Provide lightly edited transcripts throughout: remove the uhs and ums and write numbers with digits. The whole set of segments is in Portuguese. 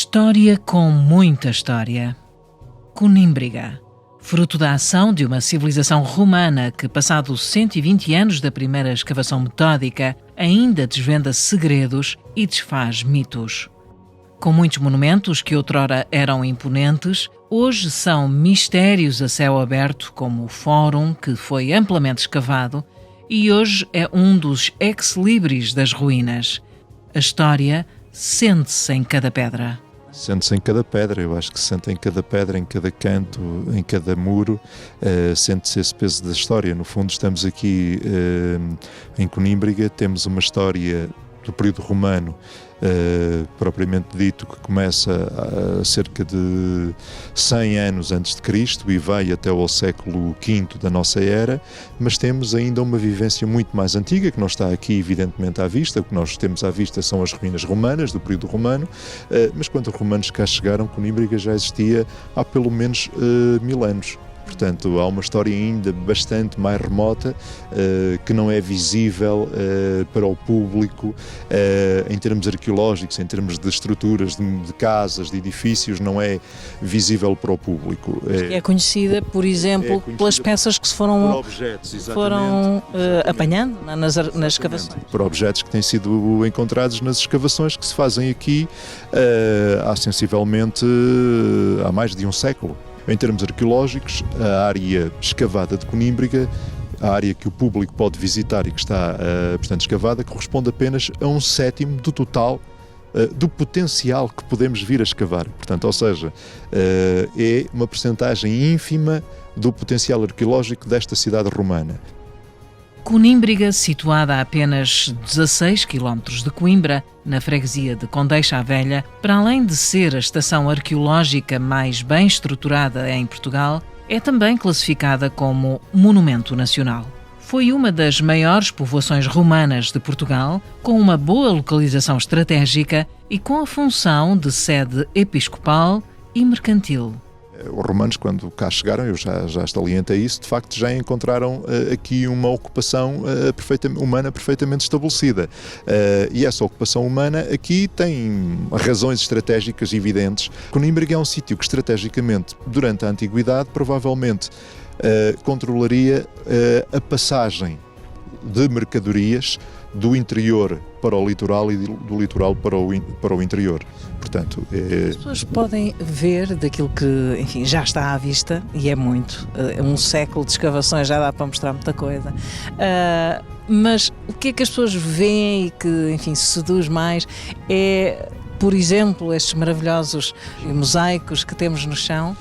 História com muita história. Conímbriga, fruto da ação de uma civilização romana que, passados 120 anos da primeira escavação metódica, ainda desvenda segredos e desfaz mitos. Com muitos monumentos que outrora eram imponentes, hoje são mistérios a céu aberto, como o Fórum, que foi amplamente escavado, e hoje é um dos ex-libris das ruínas. A história sente-se em cada pedra. Sente-se em cada pedra, eu acho que se sente em cada pedra, em cada canto, em cada muro, sente-se esse peso da história. No fundo, estamos aqui em Conímbriga, temos uma história do período romano, propriamente dito, que começa a cerca de 100 anos antes de Cristo e vai até ao século V da nossa era, mas temos ainda uma vivência muito mais antiga, que não está aqui evidentemente à vista. O que nós temos à vista são as ruínas romanas, do período romano, mas quando os romanos cá chegaram, Conímbriga já existia há pelo menos 1000 anos. Portanto, há uma história ainda bastante mais remota, que não é visível para o público, em termos arqueológicos, em termos de estruturas, de casas, de edifícios, não é visível para o público. É conhecida, por exemplo, pelas peças que se foram, objetos, apanhando nas escavações. Por objetos que têm sido encontrados nas escavações que se fazem aqui há sensivelmente há mais de um século. Em termos arqueológicos, a área escavada de Conímbriga, a área que o público pode visitar e que está, portanto, escavada, corresponde apenas a 1/7 do total do potencial que podemos vir a escavar. Portanto, ou seja, é uma percentagem ínfima do potencial arqueológico desta cidade romana. Conímbriga, situada a apenas 16 km de Coimbra, na freguesia de Condeixa a Velha, para além de ser a estação arqueológica mais bem estruturada em Portugal, é também classificada como Monumento Nacional. Foi uma das maiores povoações romanas de Portugal, com uma boa localização estratégica e com a função de sede episcopal e mercantil. Os romanos, quando cá chegaram, eu já salientei isso, de facto já encontraram aqui uma ocupação humana perfeitamente estabelecida. E essa ocupação humana aqui tem razões estratégicas evidentes. Conímbriga é um sítio que estrategicamente, durante a Antiguidade, provavelmente controlaria a passagem de mercadorias do interior para o litoral e do litoral para o interior. Portanto, As pessoas podem ver daquilo que, enfim, já está à vista, e é muito. Um século de escavações já dá para mostrar muita coisa. Mas o que é que as pessoas veem e que, enfim, se seduz mais é, por exemplo, estes maravilhosos mosaicos que temos no chão?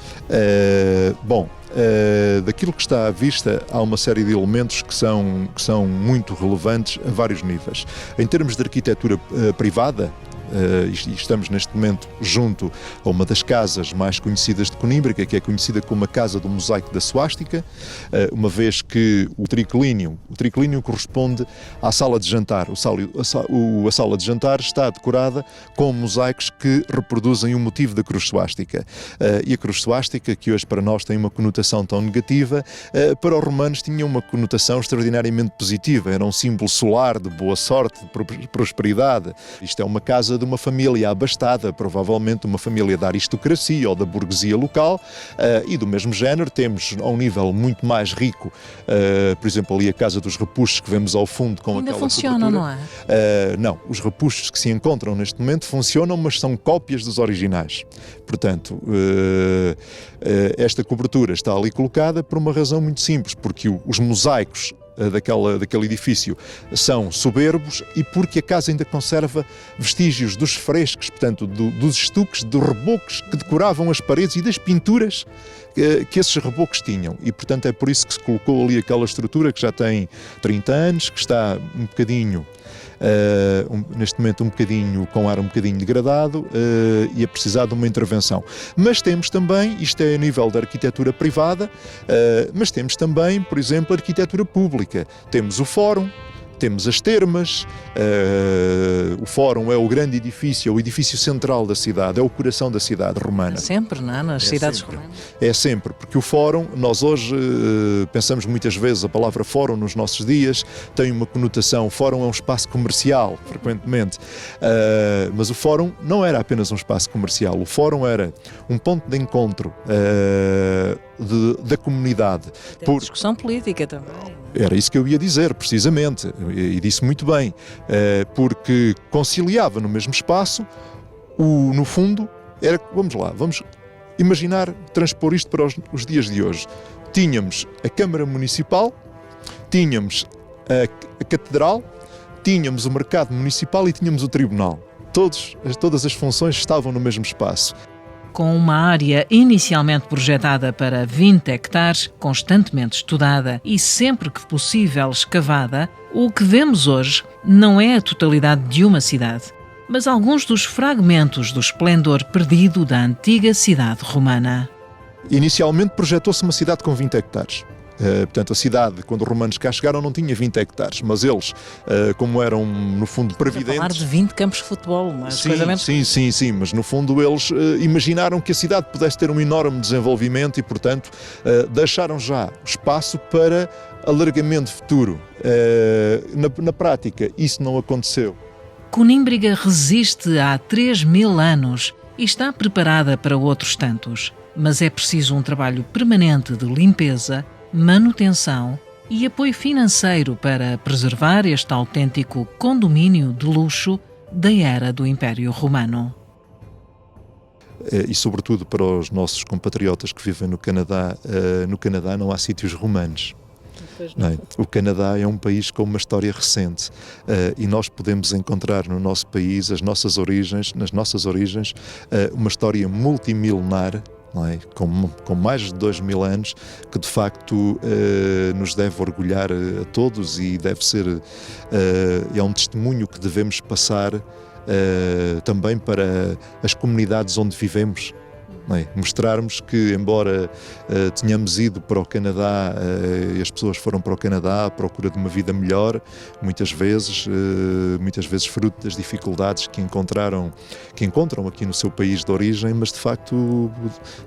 Daquilo que está à vista, há uma série de elementos que são muito relevantes a vários níveis. Em termos de arquitetura privada, e estamos neste momento junto a uma das casas mais conhecidas de Conímbriga, que é conhecida como a Casa do Mosaico da Suástica, uma vez que o triclínio corresponde à sala de jantar. A sala de jantar está decorada com mosaicos que reproduzem o motivo da cruz suástica. E a cruz suástica, que hoje para nós tem uma conotação tão negativa, para os romanos tinha uma conotação extraordinariamente positiva. Era um símbolo solar de boa sorte, de prosperidade. Isto é uma casa de uma família abastada, provavelmente uma família da aristocracia ou da burguesia local, e do mesmo género temos a um nível muito mais rico, por exemplo, ali a Casa dos Repuxos que vemos ao fundo com ainda aquela funcionam, cobertura. Não é? Não, os repuxos que se encontram neste momento funcionam, mas são cópias dos originais. Portanto, esta cobertura está ali colocada por uma razão muito simples, porque os mosaicos daquele edifício são soberbos e porque a casa ainda conserva vestígios dos frescos, portanto, dos estuques, dos rebocos que decoravam as paredes e das pinturas que esses rebocos tinham. E, portanto, é por isso que se colocou ali aquela estrutura que já tem 30 anos, que está um bocadinho, neste momento com ar um bocadinho degradado, e a precisar de uma intervenção. Mas temos também, isto é a nível da arquitetura privada, mas temos também, por exemplo, a arquitetura pública. Temos o Fórum, temos as termas, o Fórum é o grande edifício, é o edifício central da cidade, é o coração da cidade romana. É sempre, não é? Nas cidades romanas. É sempre, porque o Fórum, nós hoje pensamos muitas vezes, a palavra Fórum nos nossos dias tem uma conotação, o Fórum é um espaço comercial, frequentemente, mas o Fórum não era apenas um espaço comercial, o Fórum era um ponto de encontro da comunidade. Por discussão política também. Era isso que eu ia dizer, precisamente, e disse muito bem, porque conciliava no mesmo espaço, no fundo, era, vamos imaginar, transpor isto para os dias de hoje. Tínhamos a Câmara Municipal, tínhamos a Catedral, tínhamos o Mercado Municipal e tínhamos o Tribunal. Todas as funções estavam no mesmo espaço. Com uma área inicialmente projetada para 20 hectares, constantemente estudada e sempre que possível escavada, o que vemos hoje não é a totalidade de uma cidade, mas alguns dos fragmentos do esplendor perdido da antiga cidade romana. Inicialmente projetou-se uma cidade com 20 hectares. Portanto, a cidade, quando os romanos cá chegaram, não tinha 20 hectares, mas eles, como eram, no fundo, previdentes... Falar de 20 campos de futebol, mas Sim, mas no fundo eles imaginaram que a cidade pudesse ter um enorme desenvolvimento e, portanto, deixaram já espaço para alargamento futuro. Na prática, isso não aconteceu. Conímbriga resiste há 3.000 anos e está preparada para outros tantos, mas é preciso um trabalho permanente de limpeza, manutenção e apoio financeiro para preservar este autêntico condomínio de luxo da era do Império Romano. E sobretudo para os nossos compatriotas que vivem no Canadá não há sítios romanos. Não é? O Canadá é um país com uma história recente e nós podemos encontrar no nosso país nas nossas origens, uma história multimilenar, não é? Com mais de 2.000 anos, que de facto nos deve orgulhar a todos e deve ser, é um testemunho que devemos passar também para as comunidades onde vivemos. Mostrarmos que, embora tenhamos ido para o Canadá, e as pessoas foram para o Canadá à procura de uma vida melhor, muitas vezes fruto das dificuldades que encontram aqui no seu país de origem, mas de facto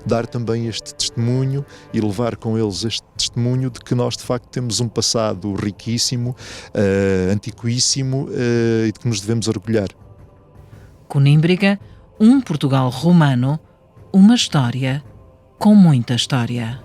dar também este testemunho e levar com eles este testemunho de que nós de facto temos um passado riquíssimo, antiquíssimo e de que nos devemos orgulhar. Conímbriga, um Portugal romano, uma história com muita história.